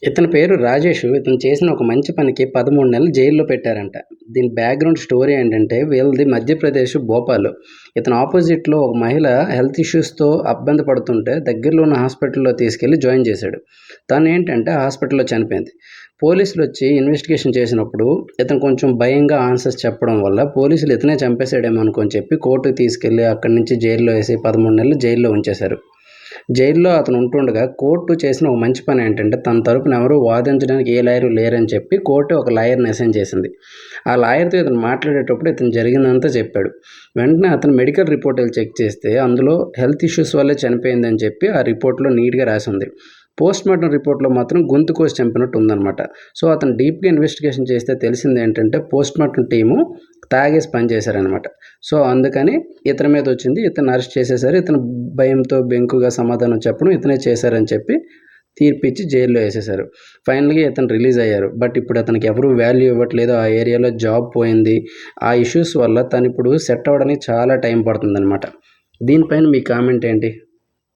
ఇతని పేరు రాజేష్. ఇతను చేసిన ఒక మంచి పనికి 13 నెలలు జైల్లో పెట్టారంట. దీని బ్యాక్‌గ్రౌండ్ స్టోరీ ఏంటంటే వీళ్ళది మధ్యప్రదేశ్, భోపాల్. ఇతని ఆపోజిట్‌లో ఒక మహిళ హెల్త్ ఇష్యూస్‌తో ఇబ్బంది పడుతుంటే దగ్గరలో ఉన్న హాస్పిటల్‌లో తీసుకెళ్ళి జాయిన్ చేశాడు. తనేంటంటే హాస్పిటల్‌లో చనిపోయింది. పోలీసులొచ్చి ఇన్వెస్టిగేషన్ చేసినప్పుడు ఇతను కొంచెం భయంగా ఆన్సర్స్ చెప్పడం వల్ల పోలీసులు ఇతనే చంపేసాడేమో అనుకోని చెప్పి కోర్టుకి తీసుకెళ్ళి అక్కడి నుంచి జైల్లో వేసి 13 నెలలు జైల్లో ఉంచేశారు. జైల్లో అతను ఉంటుండగా కోర్టు చేసిన ఒక మంచి పని ఏంటంటే తన తరపున ఎవరు వాదించడానికి ఏ లాయరు లేరని చెప్పి కోర్టు ఒక లాయర్ని అసైన్ చేసింది. ఆ లాయర్తో ఇతను మాట్లాడేటప్పుడు ఇతను జరిగిందంతా చెప్పాడు. వెంటనే అతను మెడికల్ రిపోర్ట్ చెక్ చేస్తే అందులో హెల్త్ ఇష్యూస్ వల్లే చనిపోయిందని చెప్పి ఆ రిపోర్ట్లో నీట్గా రాసి ఉంది. పోస్ట్మార్టం రిపోర్ట్లో మాత్రం గొంతు కోసి చంపినట్టు ఉందన్నమాట. సో అతను డీప్గా ఇన్వెస్టిగేషన్ చేస్తే తెలిసింది ఏంటంటే పోస్ట్మార్టం టీము తాగేసి పని చేశారనమాట. సో అందుకని ఇతని మీద వచ్చింది. ఇతను అరెస్ట్ చేసేసారు. ఇతను భయంతో బెంకుగా సమాధానం చెప్పడం ఇతనే చేశారని చెప్పి తీర్పిచ్చి జైల్లో వేసేశారు. ఫైనల్గా ఇతను రిలీజ్ అయ్యారు. బట్ ఇప్పుడు అతనికి ఎవరు వాల్యూ ఇవ్వట్లేదు. ఆ ఏరియాలో జాబ్ పోయింది. ఆ ఇష్యూస్ వల్ల తను ఇప్పుడు సెట్ అవ్వడానికి చాలా టైం పడుతుందన్నమాట. దీనిపైన మీ కామెంట్ ఏంటి?